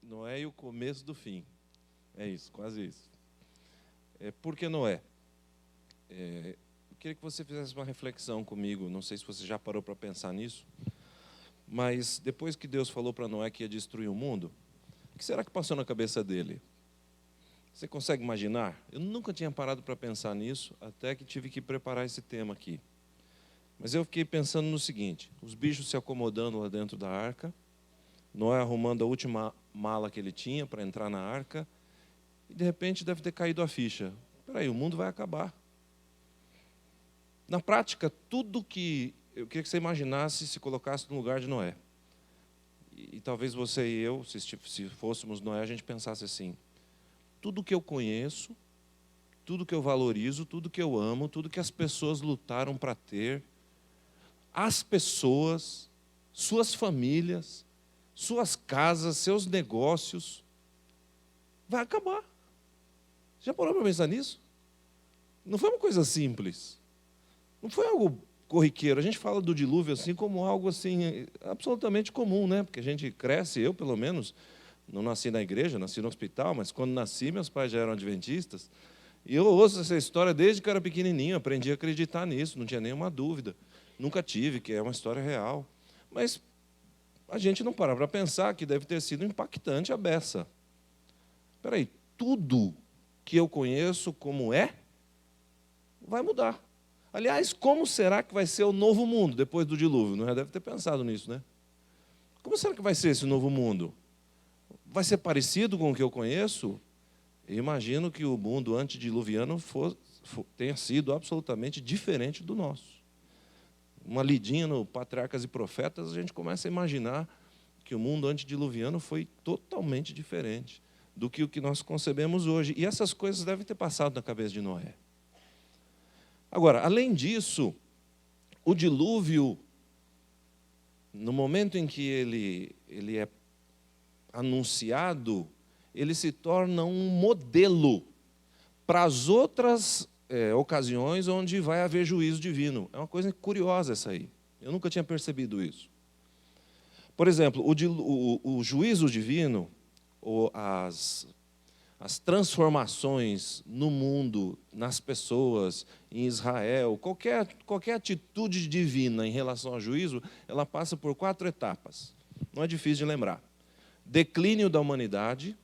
Noé e o começo do fim. É isso, quase isso. Por que Noé? Eu queria que você fizesse uma reflexão comigo, não sei se você já parou para pensar nisso, mas depois que Deus falou para Noé que ia destruir o mundo, o que será que passou na cabeça dele? Você consegue imaginar? Eu nunca tinha parado para pensar nisso, até que tive que preparar esse tema aqui. Mas eu fiquei pensando no seguinte: os bichos se acomodando lá dentro da arca, Noé arrumando a última mala que ele tinha para entrar na arca, e de repente deve ter caído a ficha. Espera aí, o mundo vai acabar. Na prática, tudo que... Eu queria que você imaginasse, se colocasse no lugar de Noé. E talvez você e eu, se fôssemos Noé, a gente pensasse assim: tudo que eu conheço, tudo que eu valorizo, tudo que eu amo, tudo que as pessoas lutaram para ter, as pessoas, suas famílias, suas casas, seus negócios, vai acabar. Já parou para pensar nisso? Não foi uma coisa simples. Não foi algo corriqueiro. A gente fala do dilúvio assim como algo assim absolutamente comum, né? Porque a gente cresce, eu pelo menos, não nasci na igreja, nasci no hospital, mas quando nasci meus pais já eram adventistas. E eu ouço essa história desde que eu era pequenininho, aprendi a acreditar nisso, não tinha nenhuma dúvida. Nunca tive, que é uma história real. Mas a gente não para para pensar que deve ter sido impactante a beça. Espera aí, tudo que eu conheço como vai mudar. Aliás, como será que vai ser o novo mundo depois do dilúvio? Não é? Deve ter pensado nisso, né? Como será que vai ser esse novo mundo? Vai ser parecido com o que eu conheço? Eu imagino que o mundo antediluviano tenha sido absolutamente diferente do nosso. Uma lidinha no Patriarcas e Profetas, a gente começa a imaginar que o mundo antediluviano foi totalmente diferente do que o que nós concebemos hoje. E essas coisas devem ter passado na cabeça de Noé. Agora, além disso, o dilúvio, no momento em que ele é anunciado, ele se torna um modelo para as outras ocasiões onde vai haver juízo divino. É uma coisa curiosa essa aí. Eu nunca tinha percebido isso. Por exemplo, o juízo divino, ou as transformações no mundo, nas pessoas, em Israel, qualquer atitude divina em relação ao juízo, ela passa por 4 etapas. Não é difícil de lembrar: declínio da humanidade,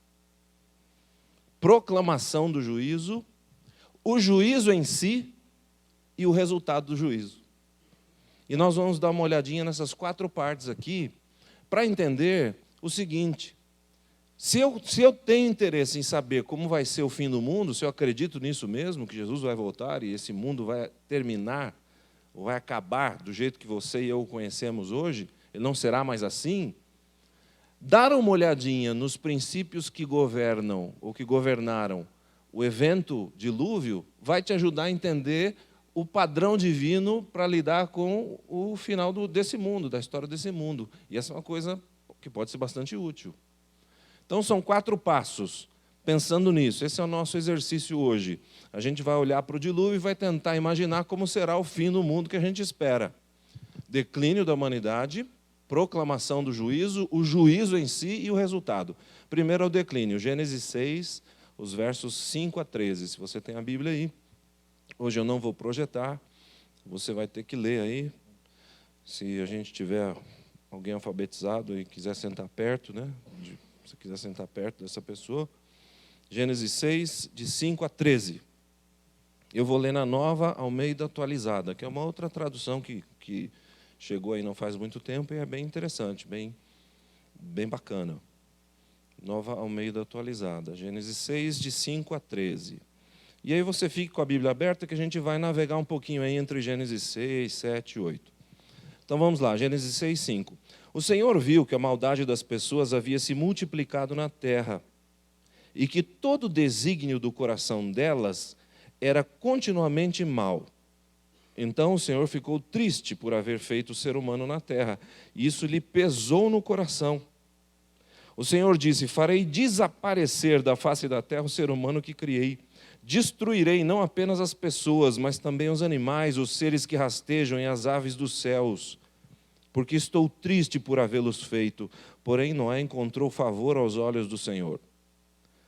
proclamação do juízo, o juízo em si e o resultado do juízo. E nós vamos dar uma olhadinha nessas 4 partes aqui para entender o seguinte: se eu tenho interesse em saber como vai ser o fim do mundo, se eu acredito nisso mesmo, que Jesus vai voltar e esse mundo vai terminar, ou vai acabar do jeito que você e eu o conhecemos hoje, ele não será mais assim, dar uma olhadinha nos princípios que governam, ou que governaram o evento dilúvio, vai te ajudar a entender o padrão divino para lidar com o final desse mundo, da história desse mundo. E essa é uma coisa que pode ser bastante útil. Então, são 4 passos. Pensando nisso, esse é o nosso exercício hoje. A gente vai olhar para o dilúvio e vai tentar imaginar como será o fim do mundo que a gente espera. Declínio da humanidade, proclamação do juízo, o juízo em si e o resultado. Primeiro é o declínio, Gênesis 6, os versos 5 a 13. Se você tem a Bíblia aí, hoje eu não vou projetar, você vai ter que ler aí. Se a gente tiver alguém alfabetizado e quiser sentar perto, né? Se quiser sentar perto dessa pessoa. Gênesis 6, de 5 a 13. Eu vou ler na Nova Almeida Atualizada, que é uma outra tradução que chegou aí não faz muito tempo e é bem interessante, bem bacana. Nova Almeida Atualizada, Gênesis 6, de 5 a 13. E aí você fica com a Bíblia aberta que a gente vai navegar um pouquinho aí entre Gênesis 6, 7 e 8. Então vamos lá, Gênesis 6, 5. O Senhor viu que a maldade das pessoas havia se multiplicado na terra e que todo o desígnio do coração delas era continuamente mau. Então o Senhor ficou triste por haver feito o ser humano na terra, e isso lhe pesou no coração. O Senhor disse: farei desaparecer da face da terra o ser humano que criei. Destruirei não apenas as pessoas, mas também os animais, os seres que rastejam e as aves dos céus. porque estou triste por havê-los feito. Porém, Noé encontrou favor aos olhos do Senhor.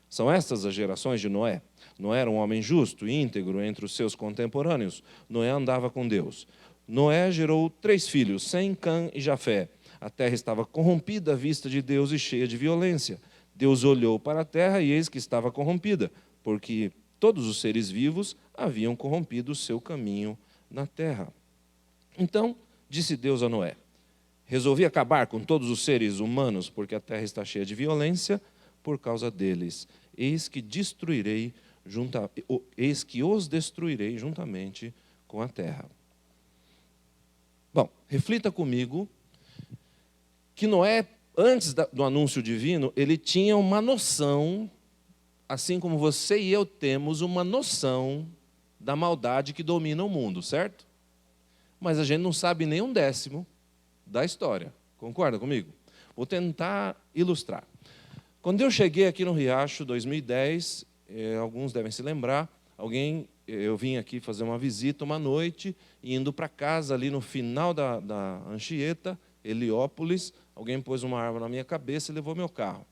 São estas as gerações de Noé. Noé era um homem justo e íntegro entre os seus contemporâneos. Noé andava com Deus. Noé gerou 3 filhos, Sem, Cã e Jafé. A terra estava corrompida à vista de Deus e cheia de violência. Deus olhou para a terra e eis que estava corrompida, porque todos os seres vivos haviam corrompido o seu caminho na terra. Então, disse Deus a Noé: resolvi acabar com todos os seres humanos, porque a terra está cheia de violência por causa deles. Eis que os destruirei juntamente com a terra. Bom, reflita comigo que Noé, antes do anúncio divino, ele tinha uma noção, assim como você e eu temos uma noção da maldade que domina o mundo, certo? Mas a gente não sabe nem 1/10 da história. Concorda comigo? Vou tentar ilustrar. Quando eu cheguei aqui no Riacho, 2010, alguns devem se lembrar, eu vim aqui fazer uma visita uma noite, e indo para casa, ali no final da Anchieta, Heliópolis, alguém pôs uma arma na minha cabeça e levou meu carro.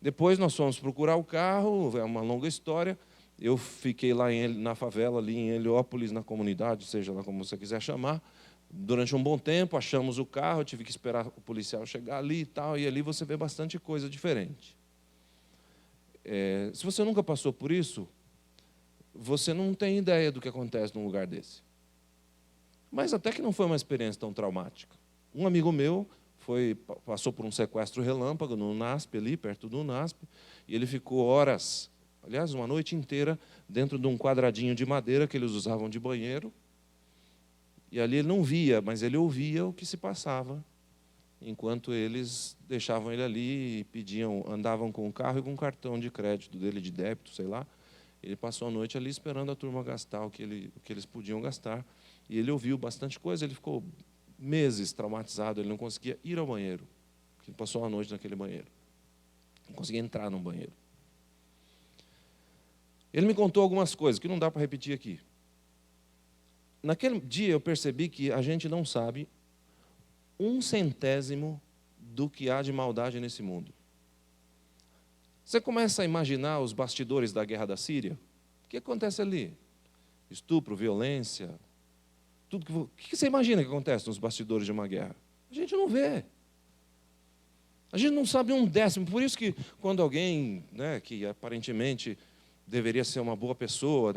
Depois nós fomos procurar o carro, é uma longa história. Eu fiquei lá na favela, ali em Heliópolis, na comunidade, seja lá como você quiser chamar, durante um bom tempo. Achamos o carro, eu tive que esperar o policial chegar ali e tal, e ali você vê bastante coisa diferente. Se você nunca passou por isso, você não tem ideia do que acontece num lugar desse. Mas até que não foi uma experiência tão traumática. Um amigo meu passou por um sequestro relâmpago no NASP, ali perto do NASP, e ele ficou horas, aliás, uma noite inteira, dentro de um quadradinho de madeira que eles usavam de banheiro. E ali ele não via, mas ele ouvia o que se passava, enquanto eles deixavam ele ali e andavam com o carro e com o cartão de crédito dele, de débito, sei lá. Ele passou a noite ali esperando a turma gastar o que eles podiam gastar. E ele ouviu bastante coisa, ele ficou meses traumatizado, ele não conseguia ir ao banheiro, porque ele passou a noite naquele banheiro. Não conseguia entrar no banheiro. Ele me contou algumas coisas que não dá para repetir aqui. Naquele dia eu percebi que a gente não sabe 1/100 do que há de maldade nesse mundo. Você começa a imaginar os bastidores da guerra da Síria. O que acontece ali? Estupro, violência, tudo. O que você imagina que acontece nos bastidores de uma guerra? A gente não vê. A gente não sabe 1/10. Por isso que quando alguém, que aparentemente deveria ser uma boa pessoa,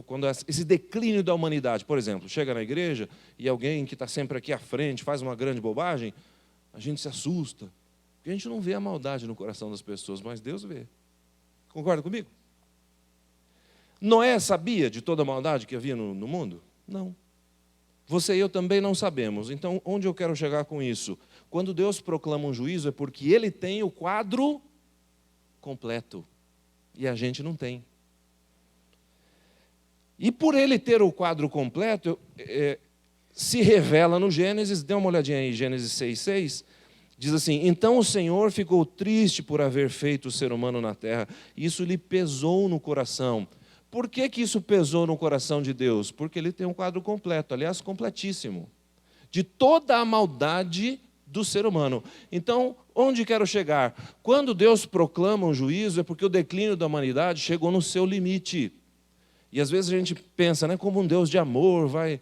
quando esse declínio da humanidade, por exemplo, chega na igreja e alguém que está sempre aqui à frente faz uma grande bobagem, a gente se assusta. Porque a gente não vê a maldade no coração das pessoas, mas Deus vê. Concorda comigo? Noé sabia de toda a maldade que havia no mundo? Não. Você e eu também não sabemos. Então, onde eu quero chegar com isso? Quando Deus proclama um juízo, é porque Ele tem o quadro completo. E a gente não tem. E por Ele ter o quadro completo, se revela no Gênesis, dê uma olhadinha aí, Gênesis 6:6, diz assim: então o Senhor ficou triste por haver feito o ser humano na terra, e isso lhe pesou no coração. Por que isso pesou no coração de Deus? Porque Ele tem um quadro completo, aliás, completíssimo, de toda a maldade do ser humano. Então, onde quero chegar? Quando Deus proclama um juízo, é porque o declínio da humanidade chegou no seu limite. E às vezes a gente pensa, como um Deus de amor vai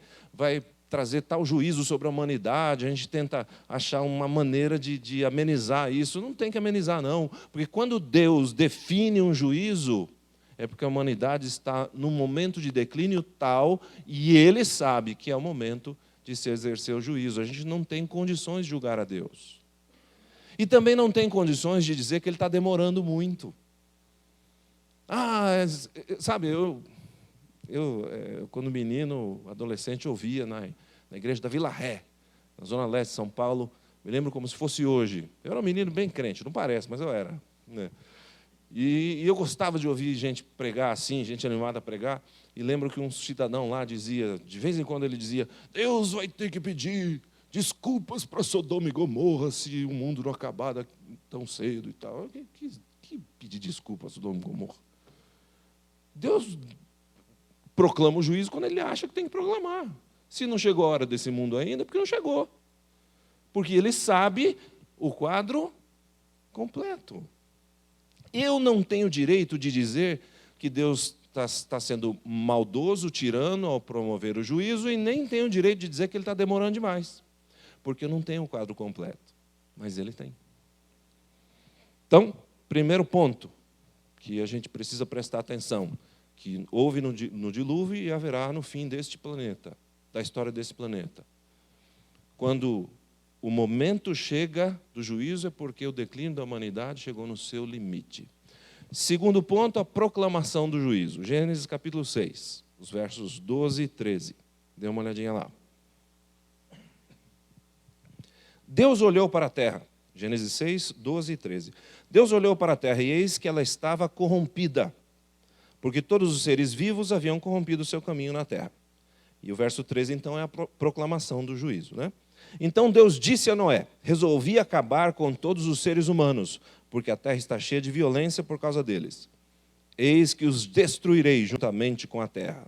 trazer tal juízo sobre a humanidade, a gente tenta achar uma maneira de amenizar isso. Não tem que amenizar, não. Porque quando Deus define um juízo, é porque a humanidade está num momento de declínio tal, e Ele sabe que é o momento de se exercer o juízo. A gente não tem condições de julgar a Deus. E também não tem condições de dizer que Ele está demorando muito. Sabe, eu quando menino, adolescente, ouvia na igreja da Vila Ré, na Zona Leste de São Paulo, me lembro como se fosse hoje. Eu era um menino bem crente, não parece, mas eu era. E eu gostava de ouvir gente pregar assim, gente animada a pregar, e lembro que um cidadão lá dizia, de vez em quando ele dizia: Deus vai ter que pedir desculpas para Sodoma e Gomorra se o mundo não acabar tão cedo e tal. Que pedir desculpa a Sodoma e Gomorra? Deus proclama o juízo quando Ele acha que tem que proclamar. Se não chegou a hora desse mundo ainda, é porque não chegou. porque ele sabe o quadro completo. Eu não tenho direito de dizer que Deus está sendo maldoso, tirano ao promover o juízo, e nem tenho direito de dizer que ele está demorando demais, porque eu não tenho o quadro completo, mas ele tem. Então, primeiro ponto que a gente precisa prestar atenção, que houve no dilúvio e haverá no fim deste planeta, da história desse planeta. Quando o momento chega do juízo, é porque o declínio da humanidade chegou no seu limite. Segundo ponto, a proclamação do juízo. Gênesis capítulo 6, os versos 12 e 13. Dê uma olhadinha lá. Deus olhou para a terra. Gênesis 6, 12 e 13. Deus olhou para a terra e eis que ela estava corrompida, porque todos os seres vivos haviam corrompido o seu caminho na terra. E o verso 13, então, é a proclamação do juízo, né? Então Deus disse a Noé: resolvi acabar com todos os seres humanos, porque a terra está cheia de violência por causa deles. Eis que os destruirei juntamente com a terra.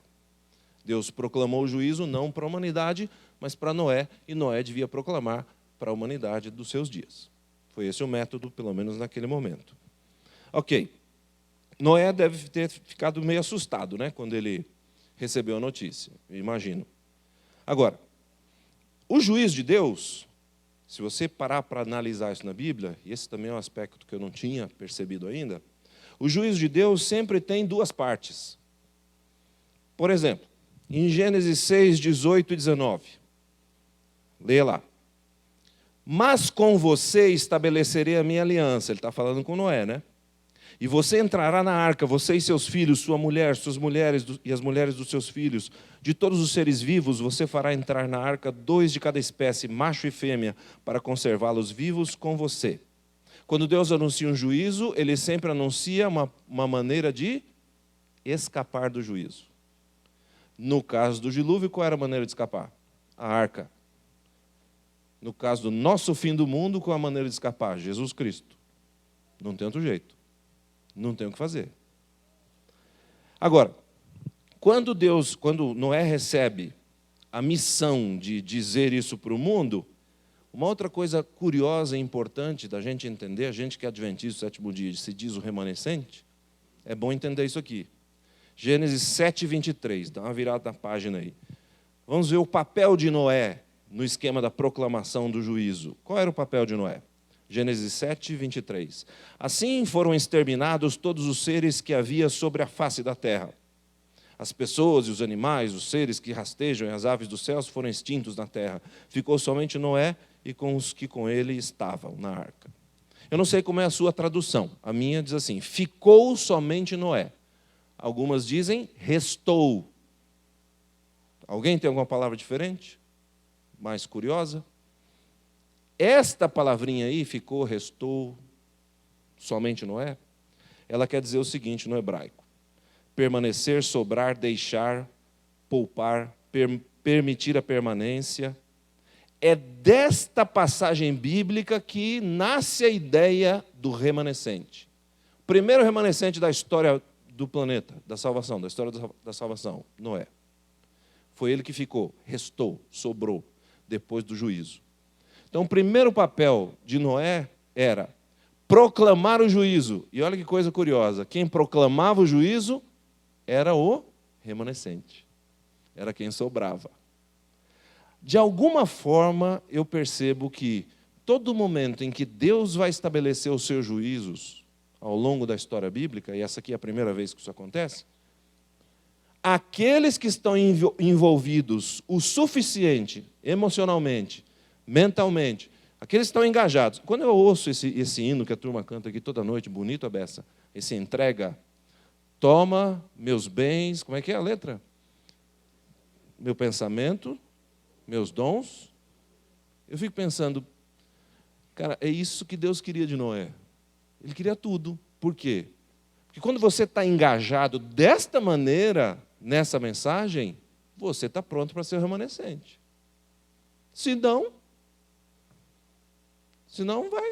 Deus proclamou o juízo não para a humanidade, mas para Noé, e Noé devia proclamar para a humanidade dos seus dias. Foi esse o método, pelo menos naquele momento. Ok. Noé deve ter ficado meio assustado, né, quando ele recebeu a notícia, eu imagino. Agora, o juízo de Deus, se você parar para analisar isso na Bíblia, e esse também é um aspecto que eu não tinha percebido ainda, o juízo de Deus sempre tem duas partes. Por exemplo, em Gênesis 6, 18 e 19, leia lá. Mas com você estabelecerei a minha aliança. Ele está falando com Noé, né? E você entrará na arca, você e seus filhos, sua mulher, suas mulheres e as mulheres dos seus filhos. De todos os seres vivos, você fará entrar na arca 2 de cada espécie, macho e fêmea, para conservá-los vivos com você. Quando Deus anuncia um juízo, Ele sempre anuncia uma maneira de escapar do juízo. No caso do dilúvio, qual era a maneira de escapar? A arca. No caso do nosso fim do mundo, qual a maneira de escapar? Jesus Cristo. Não tem outro jeito. Não tem o que fazer. Agora, quando Noé recebe a missão de dizer isso para o mundo, uma outra coisa curiosa e importante da gente entender, a gente que é adventista do sétimo dia, se diz o remanescente, é bom entender isso aqui. Gênesis 7, 23, dá uma virada na página aí. Vamos ver o papel de Noé no esquema da proclamação do juízo. Qual era o papel de Noé? Gênesis 7, 23. Assim foram exterminados todos os seres que havia sobre a face da terra. As pessoas e os animais, os seres que rastejam e as aves dos céus foram extintos na terra. Ficou somente Noé e com os que com ele estavam na arca. Eu não sei como é a sua tradução. A minha diz assim, ficou somente Noé. Algumas dizem, restou. Alguém tem alguma palavra diferente? Mais curiosa? Esta palavrinha aí, ficou, restou, somente Noé, ela quer dizer o seguinte no hebraico: permanecer, sobrar, deixar, poupar, permitir a permanência. É desta passagem bíblica que nasce a ideia do remanescente. O primeiro remanescente da história do planeta, da salvação, da história da salvação, Noé. Foi ele que ficou, restou, sobrou, depois do juízo. Então, o primeiro papel de Noé era proclamar o juízo. E olha que coisa curiosa, quem proclamava o juízo era o remanescente. Era quem sobrava. De alguma forma, eu percebo que todo momento em que Deus vai estabelecer os seus juízos ao longo da história bíblica, e essa aqui é a primeira vez que isso acontece, aqueles que estão envolvidos o suficiente emocionalmente, mentalmente, aqueles que estão engajados. Quando eu ouço esse hino que a turma canta aqui toda noite, bonito a beça, esse entrega, toma meus bens, como é que é a letra? Meu pensamento, meus dons. Eu fico pensando, cara, é isso que Deus queria de Noé. Ele queria tudo. Por quê? Porque quando você está engajado desta maneira nessa mensagem, você está pronto para ser remanescente. Senão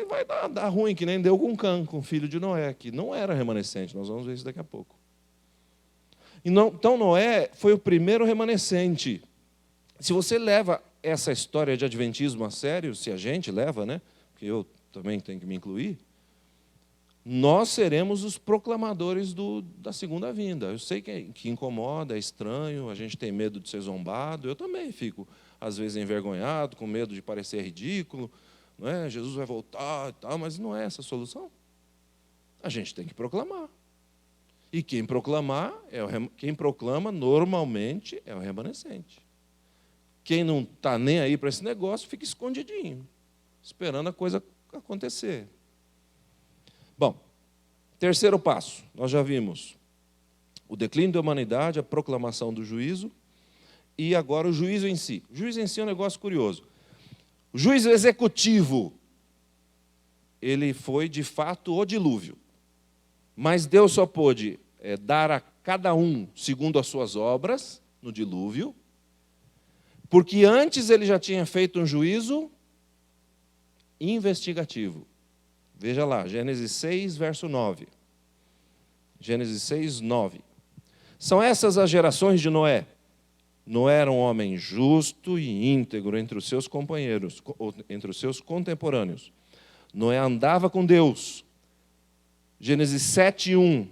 vai dar ruim, que nem deu com Cã, com o filho de Noé, que não era remanescente. Nós vamos ver isso daqui a pouco. Então Noé foi o primeiro remanescente. Se você leva essa história de adventismo a sério, se a gente leva, né? Porque eu também tenho que me incluir, nós seremos os proclamadores da segunda vinda. Eu sei que incomoda, é estranho, a gente tem medo de ser zombado, eu também fico, às vezes, envergonhado, com medo de parecer ridículo, não é? Jesus vai voltar e tal, mas não é essa a solução. A gente tem que proclamar. E quem proclamar, quem proclama normalmente é o remanescente. Quem não está nem aí para esse negócio, fica escondidinho, esperando a coisa acontecer. Bom, terceiro passo, nós já vimos o declínio da humanidade, a proclamação do juízo, e agora o juízo em si. O juízo em si é um negócio curioso. O juízo executivo, ele foi, de fato, o dilúvio. Mas Deus só pôde dar a cada um segundo as suas obras, no dilúvio, porque antes ele já tinha feito um juízo investigativo. Veja lá, Gênesis 6, verso 9. Gênesis 6, 9. São essas as gerações de Noé. Noé era um homem justo e íntegro entre os seus companheiros, entre os seus contemporâneos. Noé andava com Deus. Gênesis 7, 1.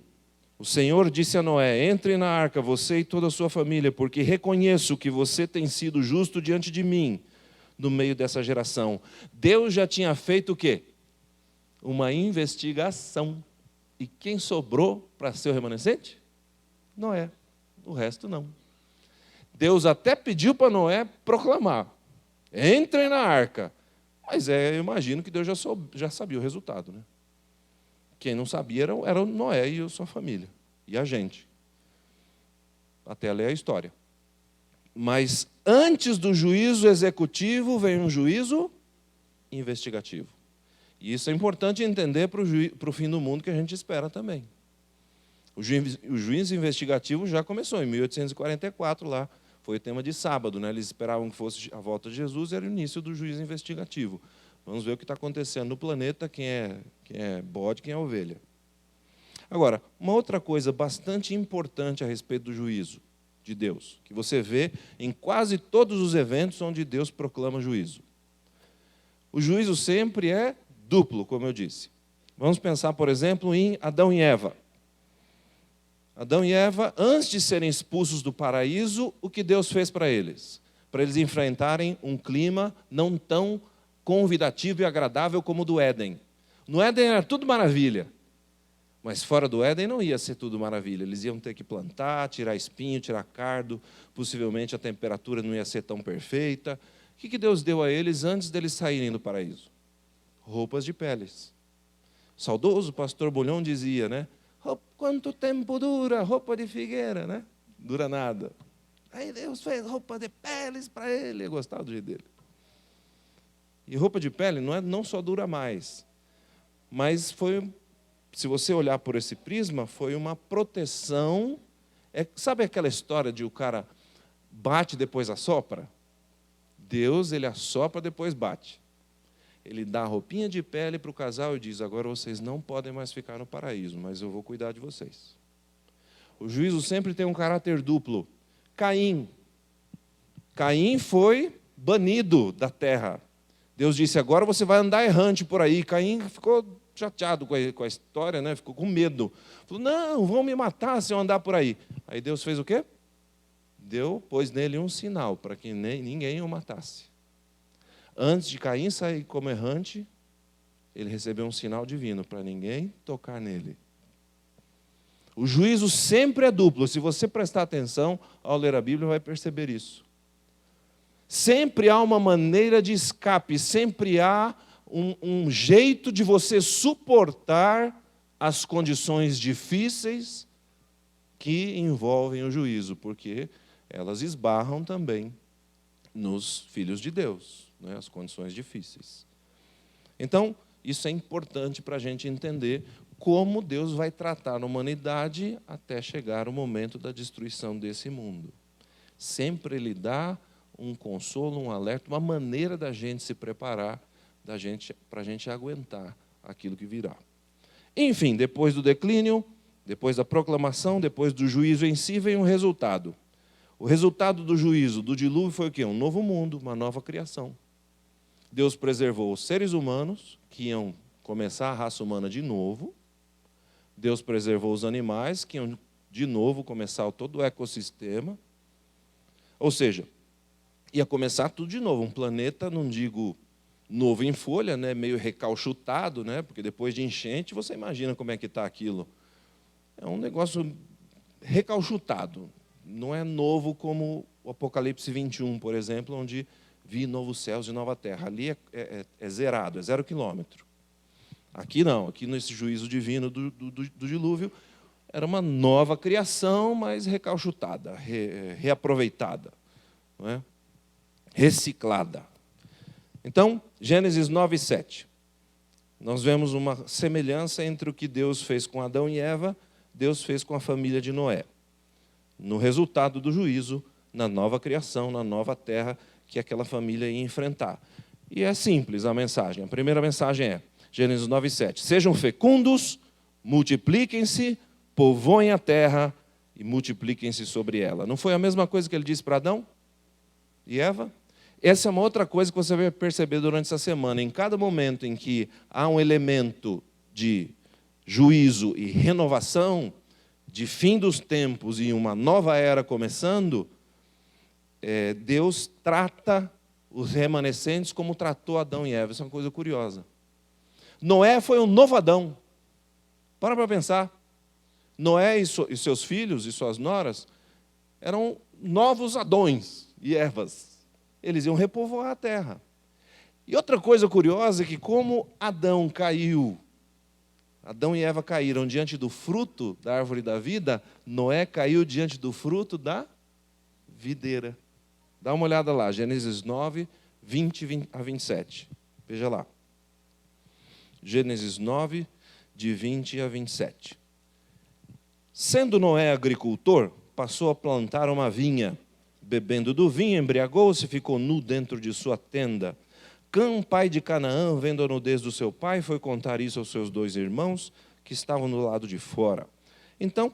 O Senhor disse a Noé: entre na arca, você e toda a sua família, porque reconheço que você tem sido justo diante de mim, no meio dessa geração. Deus já tinha feito o quê? Uma investigação. E quem sobrou para ser o remanescente? Noé. O resto não. Deus até pediu para Noé proclamar: entrem na arca. Mas eu imagino que Deus já sabia o resultado, né? Quem não sabia era o Noé e a sua família. E a gente. Até ler a história. Mas antes do juízo executivo vem um juízo investigativo. E isso é importante entender para o fim do mundo que a gente espera também. O juízo investigativo já começou em 1844 lá. Foi o tema de sábado, né? Eles esperavam que fosse a volta de Jesus, era o início do juízo investigativo. Vamos ver o que está acontecendo no planeta, quem é bode, quem é ovelha. Agora, uma outra coisa bastante importante a respeito do juízo de Deus, que você vê em quase todos os eventos onde Deus proclama juízo. O juízo sempre é duplo, como eu disse. Vamos pensar, por exemplo, em Adão e Eva. Adão e Eva, antes de serem expulsos do paraíso, o que Deus fez para eles? Para eles enfrentarem um clima não tão convidativo e agradável como o do Éden. No Éden era tudo maravilha, mas fora do Éden não ia ser tudo maravilha. Eles iam ter que plantar, tirar espinho, tirar cardo, possivelmente a temperatura não ia ser tão perfeita. O que Deus deu a eles antes deles saírem do paraíso? Roupas de peles. O saudoso pastor Bulhão dizia, né? Quanto tempo dura roupa de figueira, né? Dura nada. Aí Deus fez roupa de peles para ele. Eu gostava do jeito dele. E roupa de pele não só dura mais, mas foi, se você olhar por esse prisma, foi uma proteção. Sabe aquela história de o cara bate e depois assopra? Deus, ele assopra, depois bate. Ele dá a roupinha de pele para o casal e diz: agora vocês não podem mais ficar no paraíso, mas eu vou cuidar de vocês. O juízo sempre tem um caráter duplo. Caim foi banido da terra. Deus disse: agora você vai andar errante por aí. Caim ficou chateado com a história, né? Ficou com medo. Falou: não, vão me matar se eu andar por aí. Aí Deus fez o quê? Pôs nele um sinal para que ninguém o matasse. Antes de Caim sair como errante, ele recebeu um sinal divino para ninguém tocar nele. O juízo sempre é duplo. Se você prestar atenção ao ler a Bíblia, vai perceber isso. Sempre há uma maneira de escape, sempre há um jeito de você suportar as condições difíceis que envolvem o juízo, porque elas esbarram também nos filhos de Deus, né, as condições difíceis. Então, isso é importante para a gente entender como Deus vai tratar a humanidade até chegar o momento da destruição desse mundo. Sempre Ele dá um consolo, um alerta, uma maneira da gente se preparar, para a gente aguentar aquilo que virá. Enfim, depois do declínio, depois da proclamação, depois do juízo em si, vem um resultado. O resultado do juízo, do dilúvio, foi o quê? Um novo mundo, uma nova criação. Deus preservou os seres humanos, que iam começar a raça humana de novo. Deus preservou os animais, que iam de novo começar todo o ecossistema. Ou seja, ia começar tudo de novo. Um planeta, não digo novo em folha, né, meio recalchutado, né, porque depois de enchente, você imagina como é que está aquilo. É um negócio recalchutado. Não é novo como o Apocalipse 21, por exemplo, onde vi novos céus e nova terra. Ali é zerado, é 0 quilômetro. Aqui não, aqui nesse juízo divino do dilúvio, era uma nova criação, mas recalchutada, reaproveitada, não é? Reciclada. Então, Gênesis 9:7. Nós vemos uma semelhança entre o que Deus fez com Adão e Eva, Deus fez com a família de Noé. No resultado do juízo, na nova criação, na nova terra que aquela família ia enfrentar. E é simples a mensagem. A primeira mensagem é, Gênesis 9:7. Sejam fecundos, multipliquem-se, povoem a terra e multipliquem-se sobre ela. Não foi a mesma coisa que ele disse para Adão e Eva? Essa é uma outra coisa que você vai perceber durante essa semana. Em cada momento em que há um elemento de juízo e renovação, de fim dos tempos e uma nova era começando, Deus trata os remanescentes como tratou Adão e Eva. Isso é uma coisa curiosa. Noé foi um novo Adão. Para pensar. Noé e seus filhos e suas noras eram novos Adões e Evas. Eles iam repovoar a terra. E outra coisa curiosa é que como Adão caiu, Adão e Eva caíram diante do fruto da árvore da vida, Noé caiu diante do fruto da videira. Dá uma olhada lá, Gênesis 9, 20 a 27. Veja lá. Gênesis 9, de 20 a 27. Sendo Noé agricultor, passou a plantar uma vinha. Bebendo do vinho, embriagou-se e ficou nu dentro de sua tenda. Cã, pai de Canaã, vendo a nudez do seu pai, foi contar isso aos seus 2 irmãos, que estavam do lado de fora. Então,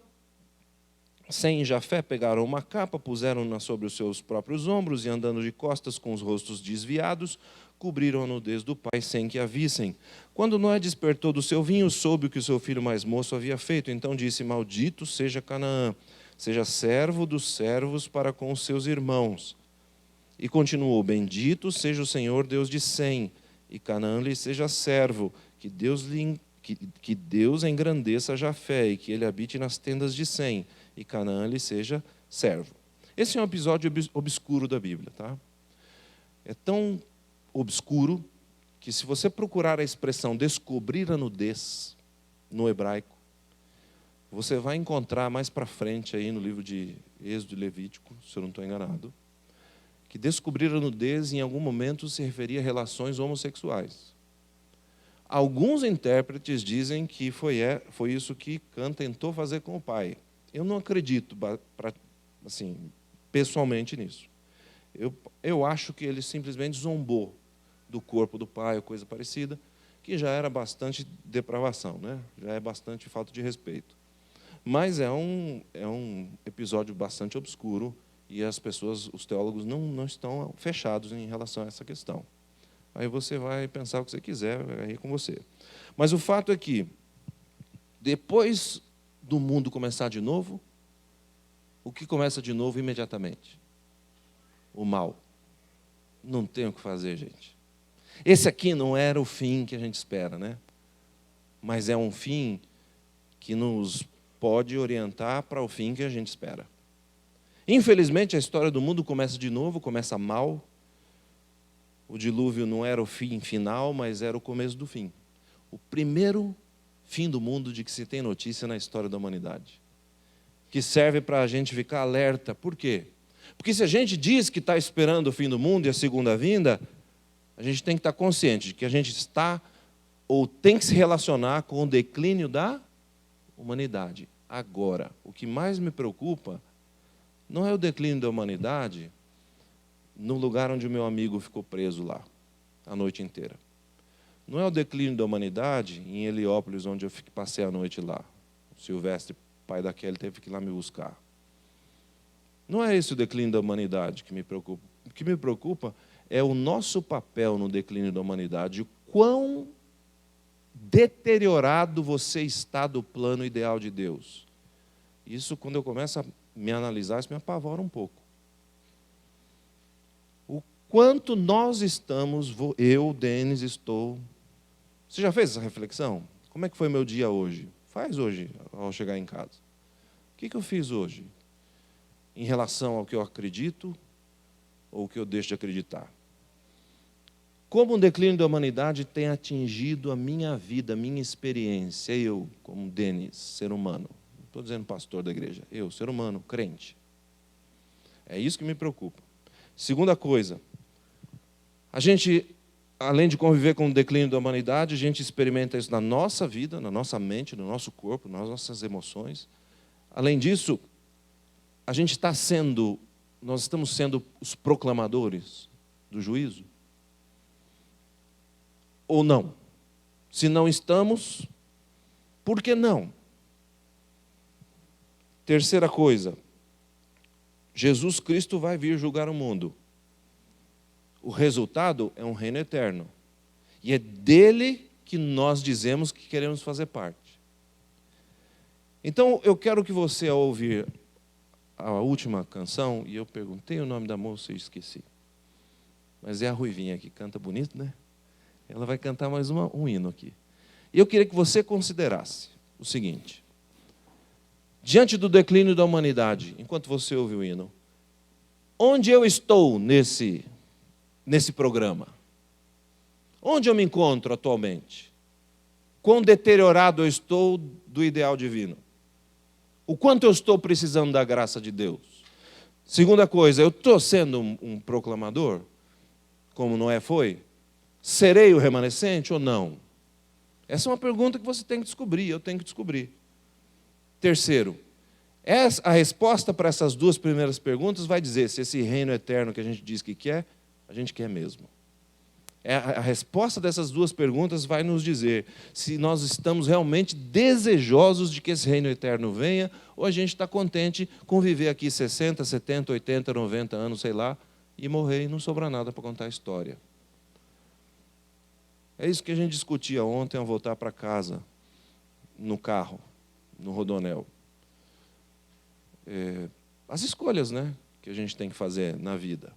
Sem e Jafé pegaram uma capa, puseram-na sobre os seus próprios ombros e, andando de costas com os rostos desviados, cobriram a nudez do pai sem que a vissem. Quando Noé despertou do seu vinho, soube o que o seu filho mais moço havia feito. Então disse, maldito seja Canaã, seja servo dos servos para com os seus irmãos. E continuou, bendito seja o Senhor Deus de Sem, e Canaã lhe seja servo, que Deus engrandeça Jafé, e que ele habite nas tendas de Sem, e Canaã lhe seja servo. Esse é um episódio obscuro da Bíblia, tá? É tão obscuro que se você procurar a expressão descobrir a nudez no hebraico, você vai encontrar mais para frente aí no livro de Êxodo e Levítico, se eu não estou enganado, que descobrir a nudez em algum momento se referia a relações homossexuais. Alguns intérpretes dizem que foi isso que Cã tentou fazer com o pai. Eu não acredito, assim, pessoalmente nisso. Eu acho que ele simplesmente zombou do corpo do pai, ou coisa parecida, que já era bastante depravação, né? Já é bastante falta de respeito. Mas é um episódio bastante obscuro e as pessoas, os teólogos, não estão fechados em relação a essa questão. Aí você vai pensar o que você quiser, aí é com você. Mas o fato é que, depois do mundo começar de novo, o que começa de novo imediatamente? O mal. Não tem o que fazer, gente. Esse aqui não era o fim que a gente espera, né? Mas é um fim que nos pode orientar para o fim que a gente espera. Infelizmente, a história do mundo começa de novo, começa mal. O dilúvio não era o fim final, mas era o começo do fim. O primeiro fim do mundo de que se tem notícia na história da humanidade. Que serve para a gente ficar alerta. Por quê? Porque se a gente diz que está esperando o fim do mundo e a segunda vinda, a gente tem que estar consciente de que a gente está ou tem que se relacionar com o declínio da humanidade. Agora, o que mais me preocupa não é o declínio da humanidade no lugar onde o meu amigo ficou preso lá, a noite inteira. Não é o declínio da humanidade em Heliópolis, onde eu passei a noite lá. O Silvestre, pai da Kelly, teve que ir lá me buscar. Não é esse o declínio da humanidade que me preocupa. O que me preocupa é o nosso papel no declínio da humanidade, o quão deteriorado você está do plano ideal de Deus. Isso, quando eu começo a me analisar, isso me apavora um pouco. O quanto nós estamos, eu, Denis, estou... Você já fez essa reflexão? Como é que foi meu dia hoje? Faz hoje, ao chegar em casa. O que eu fiz hoje? Em relação ao que eu acredito ou o que eu deixo de acreditar? Como o declínio da humanidade tem atingido a minha vida, a minha experiência, eu, como Denis, ser humano. Não estou dizendo pastor da igreja, eu, ser humano, crente. É isso que me preocupa. Segunda coisa, a gente, além de conviver com o declínio da humanidade, a gente experimenta isso na nossa vida, na nossa mente, no nosso corpo, nas nossas emoções. Além disso, nós estamos sendo os proclamadores do juízo? Ou não? Se não estamos, por que não? Terceira coisa, Jesus Cristo vai vir julgar o mundo. O resultado é um reino eterno. E é dele que nós dizemos que queremos fazer parte. Então, eu quero que você, ao ouvir a última canção, e eu perguntei o nome da moça e esqueci. Mas é a Ruivinha que canta bonito, né? Ela vai cantar mais um hino aqui. E eu queria que você considerasse o seguinte. Diante do declínio da humanidade, enquanto você ouve o hino, onde eu estou nesse programa? Onde eu me encontro atualmente? Quão deteriorado eu estou do ideal divino? O quanto eu estou precisando da graça de Deus? Segunda coisa, eu estou sendo um proclamador, como Noé foi? Serei o remanescente ou não? Essa é uma pergunta que você tem que descobrir, eu tenho que descobrir. Terceiro, a resposta para essas duas primeiras perguntas vai dizer se esse reino eterno que a gente diz que quer, a gente quer mesmo. A resposta dessas duas perguntas vai nos dizer se nós estamos realmente desejosos de que esse reino eterno venha, ou a gente está contente com viver aqui 60, 70, 80, 90 anos, sei lá, e morrer e não sobrar nada para contar a história. É isso que a gente discutia ontem ao voltar para casa, no carro, no Rodonel. As escolhas, né, que a gente tem que fazer na vida.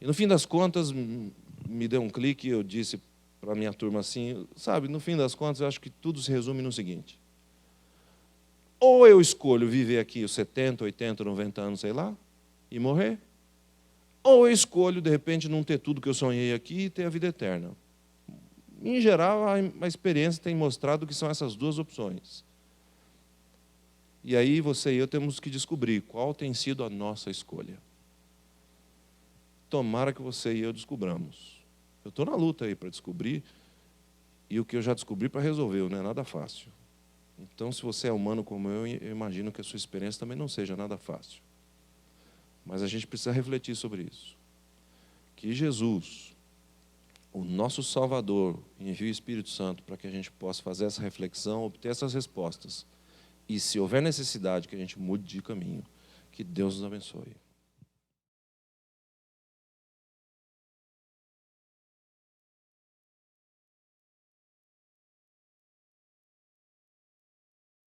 E no fim das contas, me deu um clique e eu disse para a minha turma assim, sabe, no fim das contas, eu acho que tudo se resume no seguinte. Ou eu escolho viver aqui os 70, 80, 90 anos, sei lá, e morrer, ou eu escolho, de repente, não ter tudo que eu sonhei aqui e ter a vida eterna. Em geral, a experiência tem mostrado que são essas duas opções. E aí você e eu temos que descobrir qual tem sido a nossa escolha. Tomara que você e eu descobramos. Eu estou na luta aí para descobrir, e o que eu já descobri para resolver, não é nada fácil. Então, se você é humano como eu imagino que a sua experiência também não seja nada fácil. Mas a gente precisa refletir sobre isso. Que Jesus, o nosso Salvador, envie o Espírito Santo para que a gente possa fazer essa reflexão, obter essas respostas. E se houver necessidade que a gente mude de caminho, que Deus nos abençoe.